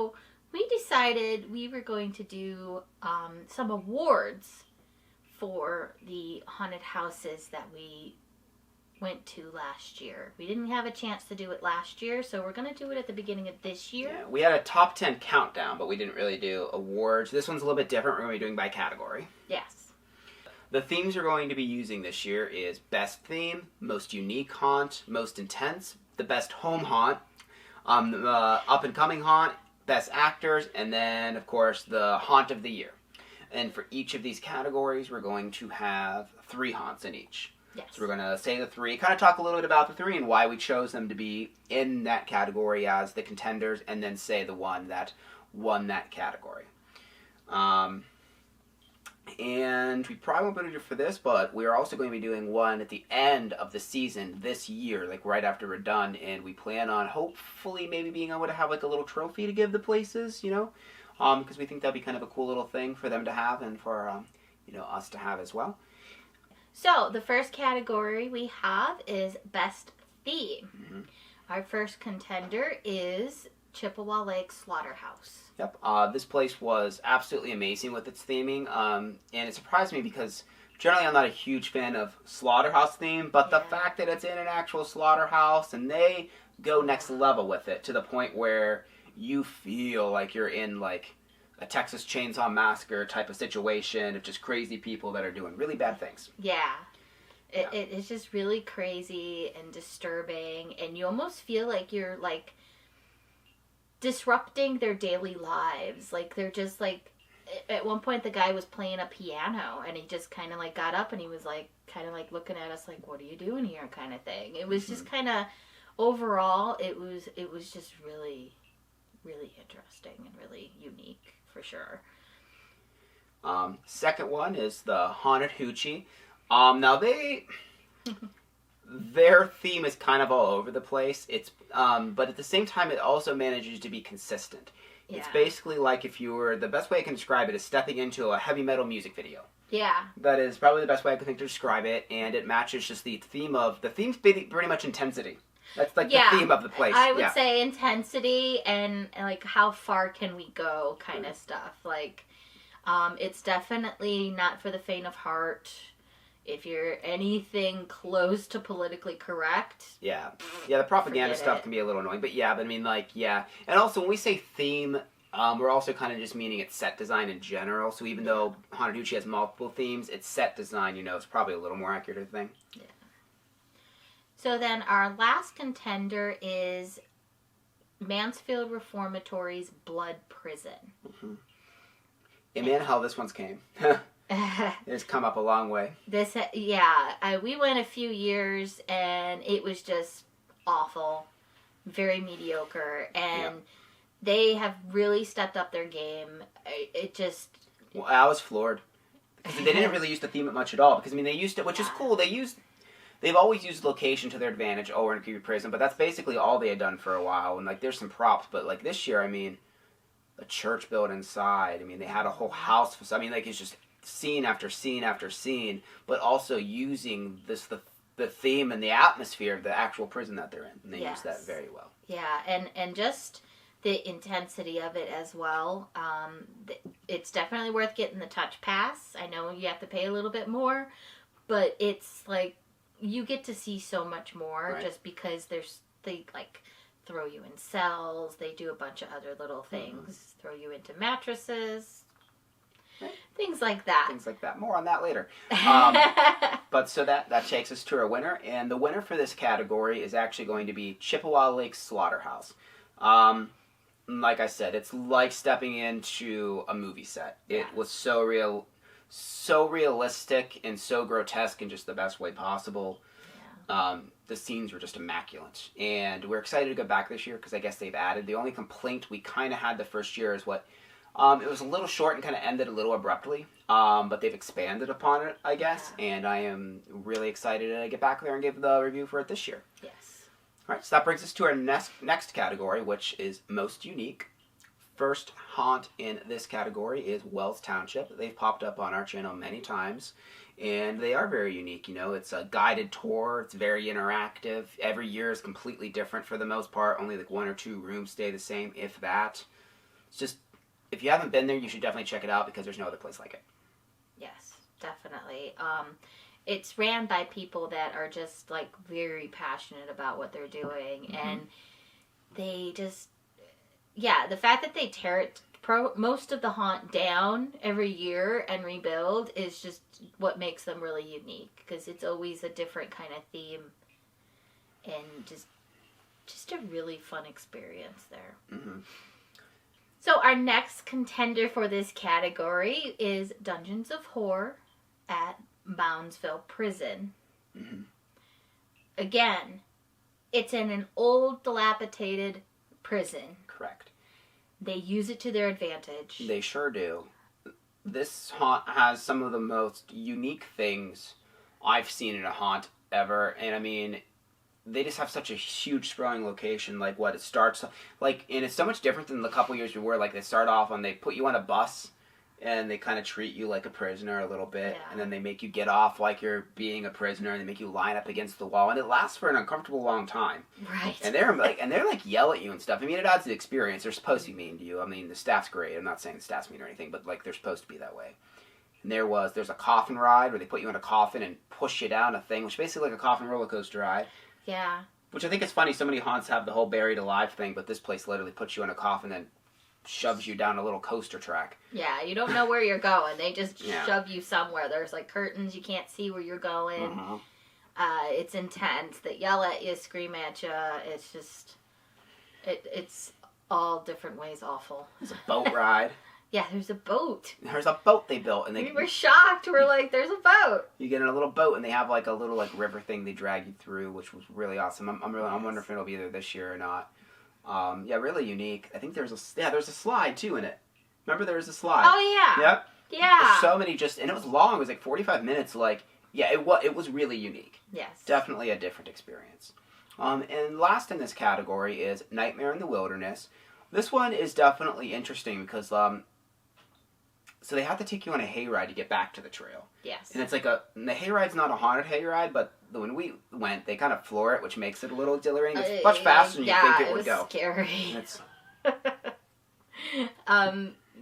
So we decided we were going to do some awards for the haunted houses that we went to last year. We didn't have a chance to do it last year, so we're going to do it at the beginning of this year. Yeah, we had a top 10 countdown, but we didn't really do awards. This one's a little bit different. We're going to be doing by category. Yes. The themes we're going to be using this year is best theme, most unique haunt, most intense, the best home haunt, the up-and-coming haunt, best actors, and then, of course, the haunt of the year. And for each of these categories, we're going to have 3 haunts in each. Yes. So we're going to say the 3, kind of talk a little bit about the 3 and why we chose them to be in that category as the contenders, and then say the one that won that category. And we probably won't be able to do it for this, but we're also going to be doing one at the end of the season this year, like right after we're done, and we plan on hopefully maybe being able to have like a little trophy to give the places, you know, because we think that'd be kind of a cool little thing for them to have and for, you know, us to have as well. So, the first category we have is Best Theme. Mm-hmm. Our first contender is Chippewa Lake Slaughterhouse. Yep. This place was absolutely amazing with its theming, and it surprised me because generally I'm not a huge fan of slaughterhouse theme, but the fact that it's in an actual slaughterhouse and they go next level with it to the point where you feel like you're in like a Texas Chainsaw Massacre type of situation of just crazy people that are doing really bad things. Yeah. It's just really crazy and disturbing, and you almost feel like you're like disrupting their daily lives. Like they're just like, at one point the guy was playing a piano and he just kind of like got up and he was like kind of like looking at us like, what are you doing here, kind of thing. It was just kind of, overall it was just really, really interesting and really unique for sure. Second one is the Haunted Hoochie. Now their theme is kind of all over the place. It's but at the same time it also manages to be consistent. Yeah. It's basically like if you were, the best way I can describe it is stepping into a heavy metal music video. Yeah. That is probably the best way I can think to describe it, and it matches just the theme's pretty much intensity. That's like the theme of the place. I would say intensity and like how far can we go kind of stuff. Like it's definitely not for the faint of heart. If you're anything close to politically correct. Yeah, the propaganda stuff can be a little annoying. But I mean, like, yeah. And also, when we say theme, we're also kind of just meaning it's set design in general. So even though Haunted Hoochie has multiple themes, its set design, you know, is probably a little more accurate, I think. Yeah. So then our last contender is Mansfield Reformatory's Blood Prison. Mm-hmm. And man, how this one's came. It's come up a long way. We went a few years and it was just awful, very mediocre, and they have really stepped up their game. Well, I was floored because they didn't really use the theme much at all. Because I mean, they used it, which is cool. They've always used location to their advantage over in Creepy Prison, but that's basically all they had done for a while. And like, there's some props, but like this year, I mean, a church built inside. I mean, they had a whole house. I mean, like, it's just scene after scene after scene, but also using the theme and the atmosphere of the actual prison that they're in, and they use that very well. Yeah, and just the intensity of it as well. It's definitely worth getting the touch pass. I know you have to pay a little bit more, but it's like you get to see so much more just because they like throw you in cells. They do a bunch of other little things. Throw you into mattresses. Things like that. More on that later. But so that takes us to our winner, and the winner for this category is actually going to be Chippewa Lake Slaughterhouse. Like I said, it's like stepping into a movie set. It was so realistic and so grotesque in just the best way possible. Yeah. The scenes were just immaculate, and we're excited to go back this year because I guess they've added. The only complaint we kind of had the first year is it was a little short and kind of ended a little abruptly, but they've expanded upon it, I guess, and I am really excited to get back there and give the review for it this year. Yes. All right, so that brings us to our next category, which is Most Unique. First haunt in this category is Wells Township. They've popped up on our channel many times, and they are very unique. You know, it's a guided tour. It's very interactive. Every year is completely different for the most part. Only like 1 or 2 rooms stay the same, if that. It's just, if you haven't been there, you should definitely check it out because there's no other place like it. Yes, definitely. It's ran by people that are just like very passionate about what they're doing, and they just, the fact that they tear most of the haunt down every year and rebuild is just what makes them really unique, because it's always a different kind of theme, and just a really fun experience there. Mm-hmm. So our next contender for this category is Dungeons of Horror at Moundsville Prison. Mm-hmm. Again, it's in an old, dilapidated prison. Correct. They use it to their advantage. They sure do. This haunt has some of the most unique things I've seen in a haunt ever, and I mean, they just have such a huge sprawling location. Like what it starts like, and it's so much different than the couple years we were. Like they start off on, they put you on a bus, and they kind of treat you like a prisoner a little bit, and then they make you get off like you're being a prisoner, and they make you line up against the wall, and it lasts for an uncomfortable long time. Right. And they're like yell at you and stuff. I mean, it adds to the experience. They're supposed to be mean to you. I mean, the staff's great. I'm not saying the staff's mean or anything, but like they're supposed to be that way. And there's a coffin ride where they put you in a coffin and push you down a thing, which is basically like a coffin roller coaster ride. Yeah. Which I think is funny. So many haunts have the whole buried alive thing, but this place literally puts you in a coffin and shoves you down a little coaster track. Yeah, you don't know where you're going. They just shove you somewhere. There's like curtains. You can't see where you're going. Uh-huh. It's intense. They yell at you, scream at you. It's just, it's all different ways awful. There's a boat ride. Yeah, there's a boat. There's a boat they built, and we were shocked. We're like, there's a boat. You get in a little boat, and they have like a little like river thing they drag you through, which was really awesome. I'm wondering if it'll be there this year or not. Really unique. I think there's a slide too in it. Remember there was a slide. Oh yeah. Yep. Yeah. There's so many and it was long. It was like 45 minutes. Like it was really unique. Yes. Definitely a different experience. And last in this category is Nightmare in the Wilderness. This one is definitely interesting because so they have to take you on a hayride to get back to the trail. Yes. And it's like the hayride's not a haunted hayride, but when we went, they kind of floor it, which makes it a little exhilarating. It's much faster than you think it would go. Scary. It's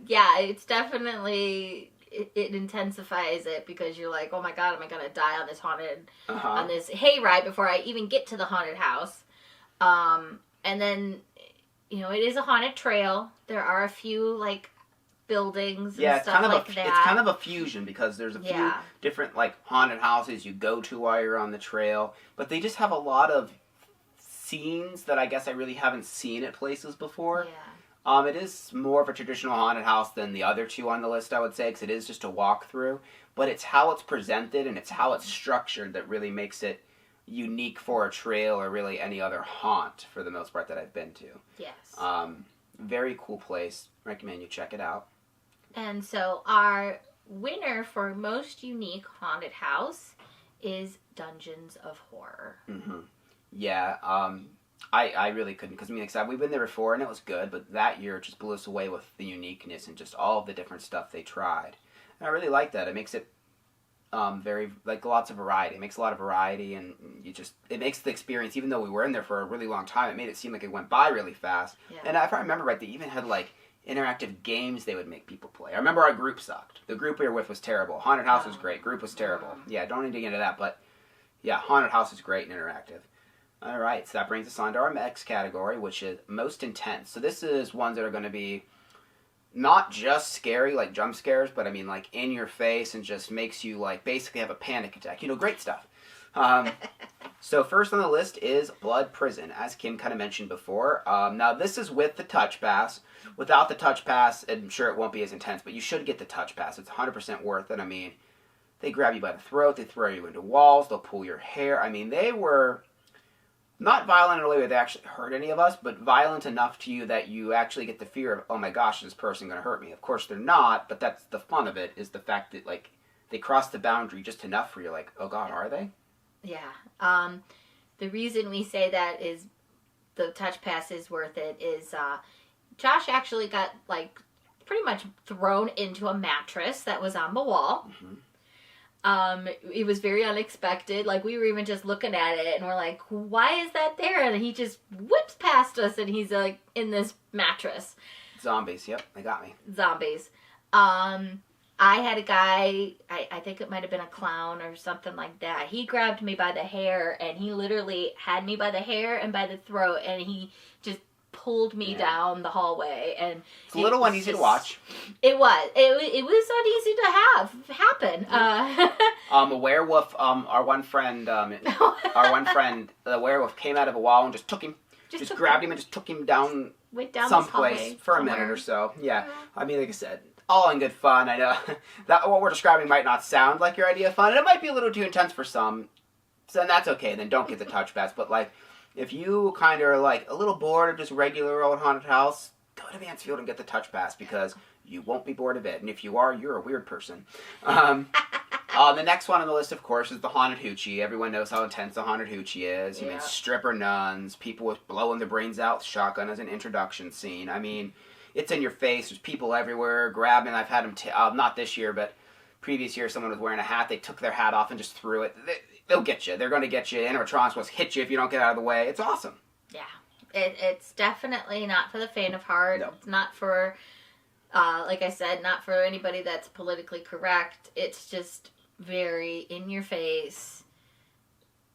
it's definitely it intensifies it because you're like, oh my god, am I gonna die on this on this hayride before I even get to the haunted house? And then it is a haunted trail. There are a few like buildings and stuff like that. It's kind of a fusion because there's a few different like haunted houses you go to while you're on the trail, but they just have a lot of scenes that I guess I really haven't seen at places before. Yeah. It is more of a traditional haunted house than the other two on the list, I would say, because it is just a walkthrough, but it's how it's presented and it's how it's structured that really makes it unique for a trail or really any other haunt for the most part that I've been to. Yes. Very cool place. Recommend you check it out. And so our winner for most unique haunted house is Dungeons of Horror. Mm-hmm. Yeah, I really couldn't, because we've been there before and it was good, but that year it just blew us away with the uniqueness and just all of the different stuff they tried. And I really like that. It makes it very, like, lots of variety. It makes a lot of variety, and it makes the experience, even though we were in there for a really long time, it made it seem like it went by really fast. Yeah. And if I remember right, they even had, like, interactive games they would make people play. I remember our group sucked. The group we were with was terrible. Haunted House was great. Group was terrible. Yeah, don't need to get into that, but yeah, Haunted House is great and interactive. Alright, so that brings us on to our next category, which is Most Intense. So this is ones that are going to be not just scary, like jump scares, but I mean like in your face and just makes you like basically have a panic attack. Great stuff. So first on the list is Blood Prison, as Kim kind of mentioned before. Now this is with the Touch Pass. Without the Touch Pass, I'm sure it won't be as intense, but you should get the Touch Pass. It's 100% worth it. I mean, they grab you by the throat, they throw you into walls, they'll pull your hair. I mean, they were not violent in a way where they actually hurt any of us, but violent enough to you that you actually get the fear of, oh my gosh, is this person going to hurt me? Of course they're not, but that's the fun of it, is the fact that, like, they cross the boundary just enough for you, like, oh god, are they? Yeah. The reason we say that is the Touch Pass is worth it is Josh actually got, like, pretty much thrown into a mattress that was on the wall. Mm-hmm. It was very unexpected. Like, we were even just looking at it, and we're like, why is that there? And he just whips past us, and he's, like, in this mattress. Zombies. Yep, they got me. Zombies. I had a guy, I think it might have been a clown or something like that. He grabbed me by the hair, and he literally had me by the hair and by the throat, and he just pulled me down the hallway. And it's a little uneasy to watch. It was. It was uneasy to have happen. A werewolf. Our one friend. The werewolf came out of a wall and just took him. Just grabbed him and just took him down. Went down someplace for a minute or so. Yeah. I mean, like I said, all in good fun. I know that what we're describing might not sound like your idea of fun, and it might be a little too intense for some. So then that's okay. Then don't get the touch pass. But like, if you kind of are like a little bored of just regular old haunted house, go to Mansfield and get the touch pass because you won't be bored of it. And if you are, you're a weird person. The next one on the list, of course, is the Haunted Hoochie. Everyone knows how intense the Haunted Hoochie is. You mean stripper nuns, people with blowing their brains out with shotgun as an introduction scene. I mean, it's in your face. There's people everywhere grabbing. I've had them, not this year, but previous year, someone was wearing a hat. They took their hat off and just threw it. They'll get you. They're going to get you. Animatronics will hit you if you don't get out of the way. It's awesome. Yeah. It's definitely not for the faint of heart. No. It's not for, like I said, not for anybody that's politically correct. It's just very in your face.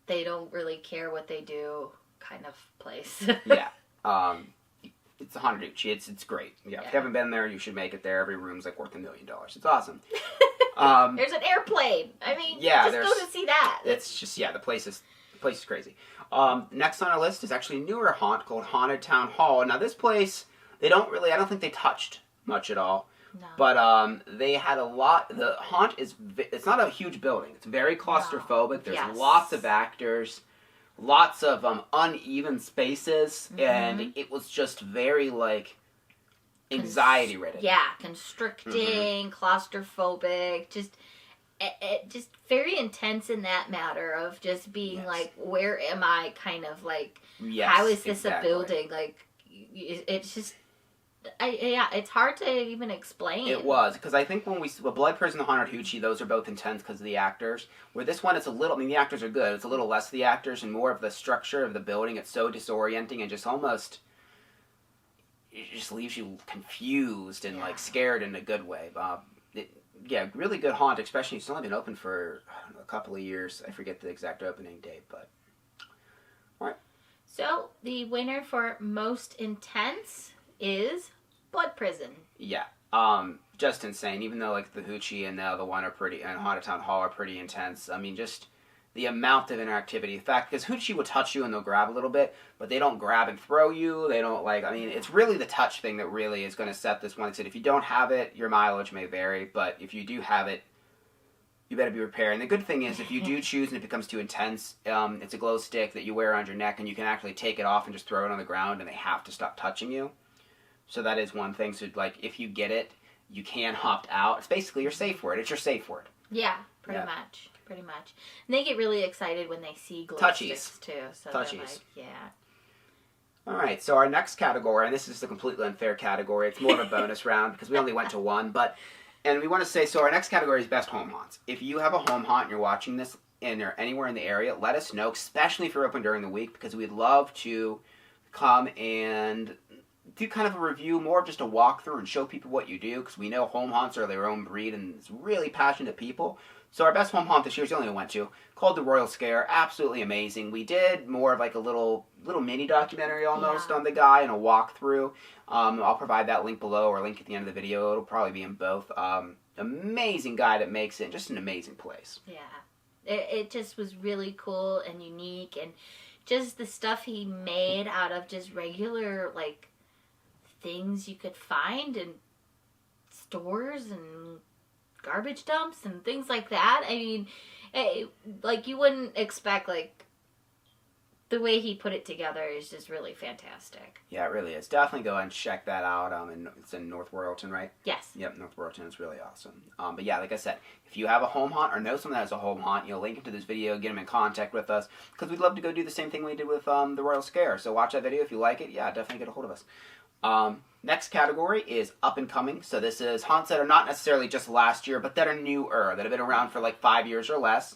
They don't really care what they do kind of place. Yeah. It's a Haunted Hoochie. It's great. Yeah. If you haven't been there, you should make it there. Every room's like worth $1 million. It's awesome. There's an airplane. I mean, yeah, just go to see that. It's just, the place is crazy. Next on our list is actually a newer haunt called Haunted Town Hall. Now this place, I don't think they touched much at all. No. But they had a lot. The haunt it's not a huge building. It's very claustrophobic. There's lots of actors, lots of uneven spaces, and it was just very like anxiety ridden. Yeah, constricting, claustrophobic, just very intense in that matter of just being like, where am I? Kind of like, how is this a building? Like, it's just. It's hard to even explain. It was, because I think when Blood Prison and the Haunted Hoochie, those are both intense because of the actors. Where this one, it's a little, the actors are good. It's a little less the actors and more of the structure of the building. It's so disorienting and just almost, it just leaves you confused and like scared in a good way. Really good haunt, especially it's only been open for, I don't know, a couple of years. I forget the exact opening date, but all right. So, the winner for most intense is Blood Prison. Yeah. Just insane. Even though like the Hoochie and the one and Haunted Town Hall are pretty intense. I mean, just the amount of interactivity. In fact, because Hoochie will touch you and they'll grab a little bit, but they don't grab and throw you. They don't it's really the touch thing that really is going to set this one. Like I said, if you don't have it, your mileage may vary, but if you do have it, you better be prepared. And the good thing is, if you do choose and it becomes too intense, it's a glow stick that you wear around your neck and you can actually take it off and just throw it on the ground and they have to stop touching you. So that is one thing. So, like, if you get it, you can opt out. It's basically your safe word. It's your safe word. Yeah, pretty much. And they get really excited when they see glow sticks, too. So Touchies. Like, yeah. All right, so our next category, and this is a completely unfair category. It's more of a bonus round because we only went to one. And we want to say, so our next category is Best Home Haunts. If you have a home haunt and you're watching this and you're anywhere in the area, let us know, especially if you're open during the week, because we'd love to come and do kind of a review, more of just a walkthrough and show people what you do, because we know home haunts are their own breed and it's really passionate people. So our best home haunt this year is the only one I went to, called The Royal Scare. Absolutely amazing. We did more of like a little mini documentary almost on the guy and a walkthrough. I'll provide that link below or link at the end of the video. It'll probably be in both. Amazing guy that makes it. Just an amazing place. Yeah. It just was really cool and unique, and just the stuff he made out of just regular like things you could find in stores and garbage dumps and things like that. I mean, like you wouldn't expect, like the way he put it together is just really fantastic. Yeah, it really is. Definitely go and check that out. It's in North Royalton, right? Yes. Yep, North Royalton is really awesome. But yeah, like I said, if you have a home haunt or know someone that has a home haunt, link into this video, get them in contact with us, because we'd love to go do the same thing we did with the Royal Scare. So watch that video if you like it. Yeah, definitely get a hold of us. Next category is up and coming. So this is haunts that are not necessarily just last year, but that are newer, that have been around for like 5 years or less.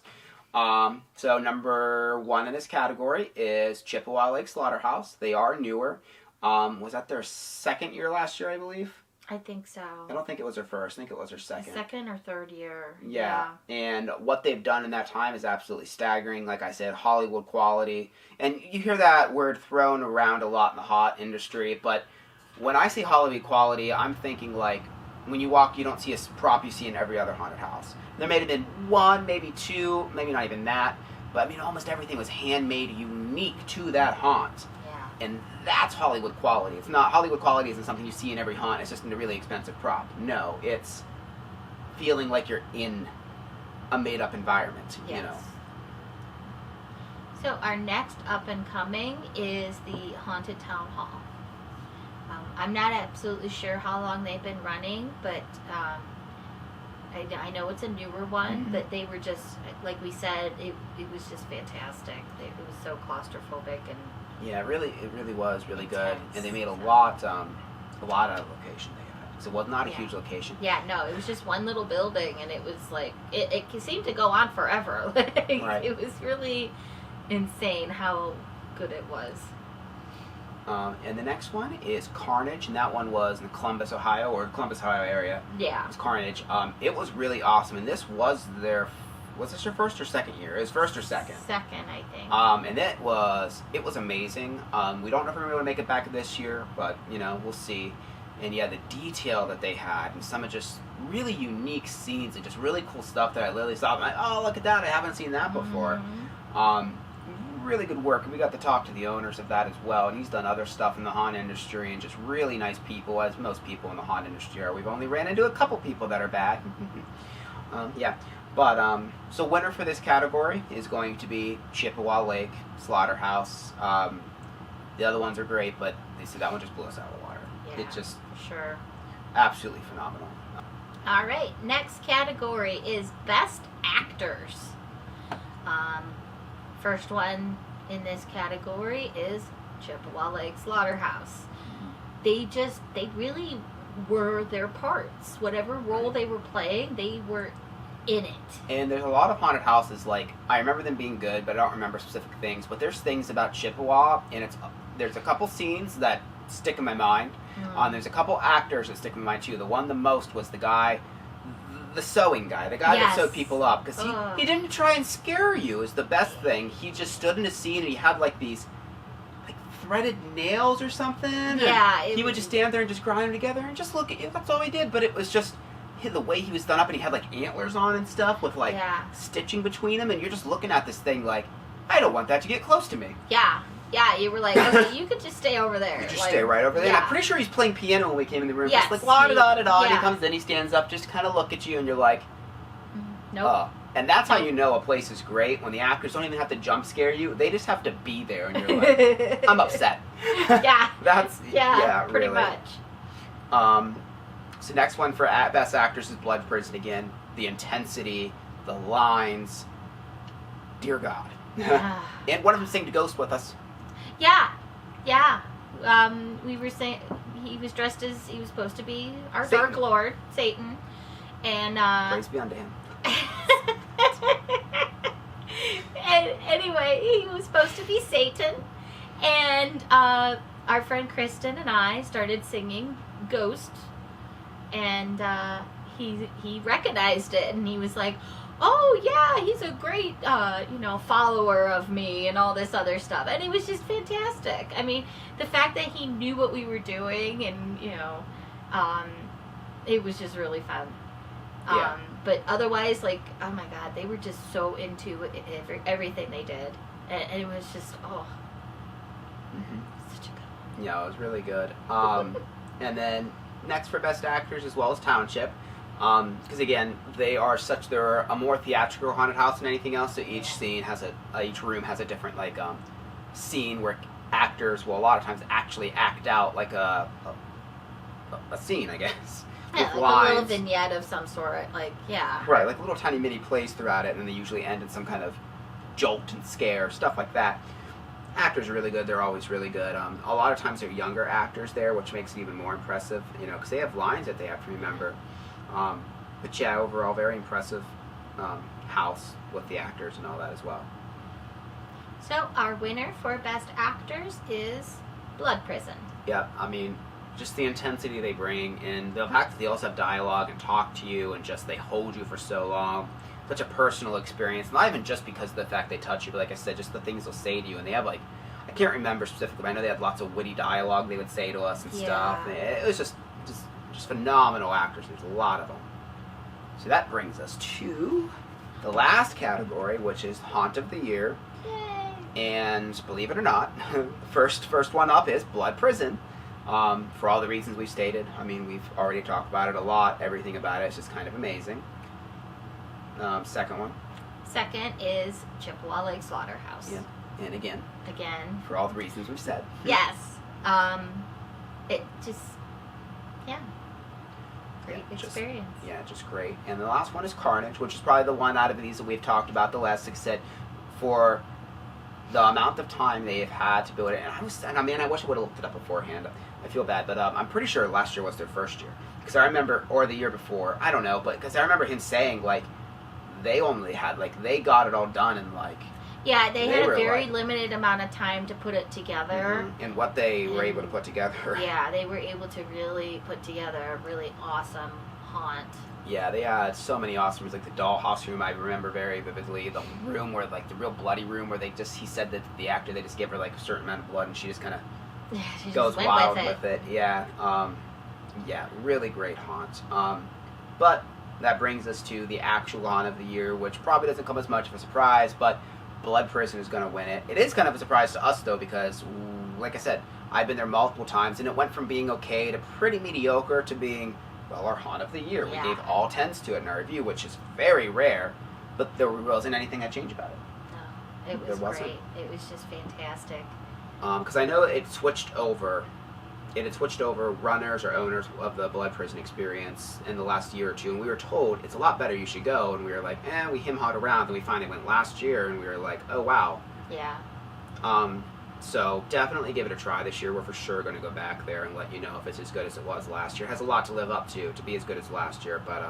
So number one in this category is Chippewa Lake Slaughterhouse. They are newer. Was that their second year last year, I believe? I think so. I don't think it was their first. I think it was their second. Second or third year. Yeah. And what they've done in that time is absolutely staggering. Like I said, Hollywood quality. And you hear that word thrown around a lot in the haunt industry, but when I say Hollywood quality, I'm thinking like when you walk, you don't see a prop you see in every other haunted house. There may have been one, maybe two, maybe not even that, but I mean almost everything was handmade unique to that haunt. And that's Hollywood quality. It's not, Hollywood quality isn't something you see in every haunt. It's just in a really expensive prop. No, it's feeling like you're in a made-up environment, Yes. you know. So our next up and coming is the Haunted Town Hall. I'm not absolutely sure how long they've been running, but I know it's a newer one, Mm-hmm. but they were just, like we said, it was just fantastic. It was so claustrophobic and Yeah, it really was really good, Intense. and they made a lot out of location they had. So it was not a Yeah. huge location. yeah, no, it was just one little building, and it was like it seemed to go on forever. Like, Right. It was really insane how good it was. And the next one is Carnage, and that one was in Columbus, Ohio, or Columbus, Ohio area. Yeah. It was Carnage. It was really awesome, and this was their first or second year? It was first or second. Second, I think. And it was amazing. We don't know if we're going to make it back this year, but you know, we'll see. And yeah, the detail that they had, and some of just really unique scenes and just really cool stuff that I literally saw. I'm like, oh, look at that! I haven't seen that before. Mhm. Really good work, and we got to talk to the owners of that as well. And he's done other stuff in the haunt industry, and just really nice people, as most people in the haunt industry are. We've only ran into a couple people that are bad. Yeah. But, so winner for this category is going to be Chippewa Lake Slaughterhouse. The other ones are great, but they said that one just blew us out of the water. Yeah, It's just for sure. absolutely phenomenal. All right, next category is Best Actors. First one in this category is Chippewa Lake Slaughterhouse. They really were their parts. Whatever role they were playing, they were in it. And there's a lot of haunted houses, like, I remember them being good, but I don't remember specific things. But there's things about Chippewa, and there's a couple scenes that stick in my mind. There's a couple actors that stick in my mind, too. The one the most was the guy, the sewing guy, the guy that sewed people up. Because he didn't try and scare you, is the best thing. He just stood in a scene, and he had, like, these threaded nails or something. Yeah. He would just stand there and just grind them together and just look at you. That's all he did. But it was just the way he was done up, and he had like antlers on and stuff with like stitching between them, and you're just looking at this thing like, I don't want that to get close to me. Yeah. You were like, okay, you could just stay over there. You just stay right over there. Yeah. And I'm pretty sure he's playing piano when we came in the room. Yes, Just like, la da da da da. And he yeah. comes in, he stands up, just kind of look at you, and you're like, nope. And that's how you know a place is great, when the actors don't even have to jump scare you. They just have to be there, and you're like, I'm upset. Yeah. That's, yeah, pretty really. much. So next one for Best Actors is Blood Prison again. The intensity, the lines. Dear God. And one of them sang to Ghost with us. Yeah. We were saying he was dressed as he was supposed to be our Satan. Dark Lord, Satan. And Praise be unto him. and anyway, he was supposed to be Satan. And our friend Kristen and I started singing Ghost. And he recognized it, and he was like, oh yeah, he's a great follower of me and all this other stuff. And it was just fantastic. I mean, the fact that he knew what we were doing, and it was just really fun. Yeah. But otherwise, like, oh my God, they were just so into everything they did, and it was just such a good one. Yeah, it was really good. And then next for Best Actors as well as Township. Because again, they're a more theatrical haunted house than anything else. So each scene has each room has a different scene where actors will a lot of times actually act out like a scene, I guess. Yeah, with like a little lines. vignette of some sort, like, yeah. Right, like little tiny mini plays throughout it, and they usually end in some kind of jolt and scare, stuff like that. Actors are really good. They're always really good. A lot of times they're younger actors there, which makes it even more impressive, because they have lines that they have to remember. But yeah, overall, very impressive house with the actors and all that as well. So our winner for Best Actors is Blood Prison. Yeah, I mean, just the intensity they bring, and the fact that they also have dialogue and talk to you, and just they hold you for so long. Such a personal experience, not even just because of the fact they touch you, but like I said, just the things they'll say to you, and they have like, I can't remember specifically, but I know they had lots of witty dialogue they would say to us and stuff. And it was just phenomenal actors. There's a lot of them. So that brings us to the last category, which is Haunt of the Year. Yay. And believe it or not, first one up is Blood Prison. For all the reasons we've stated. I mean, we've already talked about it a lot. Everything about it is just kind of amazing. Second one. Second is Chippewa Lake Slaughterhouse. Yeah. And again, for all the reasons we've said. Yes. It just, great experience. Just great. And the last one is Carnage, which is probably the one out of these that we've talked about the less. Like I said, for the amount of time they have had to build it, and I wish I would have looked it up beforehand. I feel bad, but I'm pretty sure last year was their first year, because I remember, or the year before, I don't know, but because I remember him saying like they only had they got it all done in they had a very limited amount of time to put it together. Mm-hmm. And what they were able to put together. Yeah, they were able to really put together a really awesome haunt. Yeah, they had so many awesome rooms, like the dollhouse room I remember very vividly. The room where, the real bloody room where he said that the actor, they just give her a certain amount of blood and she just kind of goes wild with it. Yeah, really great haunt. But that brings us to the actual haunt of the year, which probably doesn't come as much of a surprise, but Blood Prison is going to win it. It is kind of a surprise to us, though, because, like I said, I've been there multiple times, and it went from being okay to pretty mediocre to being, well, our haunt of the year. Yeah. We gave all 10s to it in our review, which is very rare, but there wasn't anything that changed about it. No, it was great. It was just fantastic. Because I know it switched over. It had switched over runners or owners of the Blood Prison experience in the last year or two, and we were told it's a lot better, you should go, and we were like, we him-hawed around, and we finally went last year, and we were like, oh wow. Yeah. So definitely give it a try this year. We're for sure going to go back there and let you know if it's as good as it was last year. It has a lot to live up to be as good as last year, but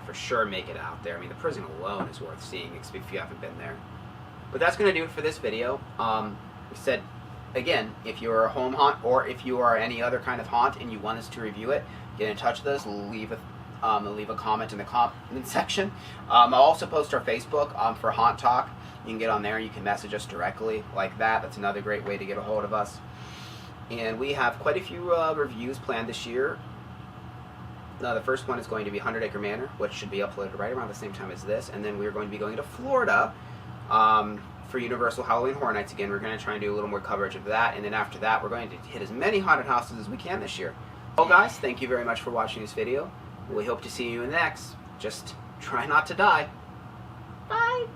for sure make it out there. I mean, the prison alone is worth seeing if you haven't been there. But that's going to do it for this video. We said, again, if you're a home haunt or if you are any other kind of haunt and you want us to review it, get in touch with us. Leave a comment in the comment section. I'll also post our Facebook for Haunt Talk. You can get on there. You can message us directly like that. That's another great way to get a hold of us. And we have quite a few reviews planned this year. The first one is going to be 100 Acre Manor, which should be uploaded right around the same time as this. And then we're going to be going to Florida for Universal Halloween Horror Nights again. We're going to try and do a little more coverage of that. And then after that, we're going to hit as many haunted houses as we can this year. Well, guys, thank you very much for watching this video. We hope to see you in the next. Just try not to die. Bye.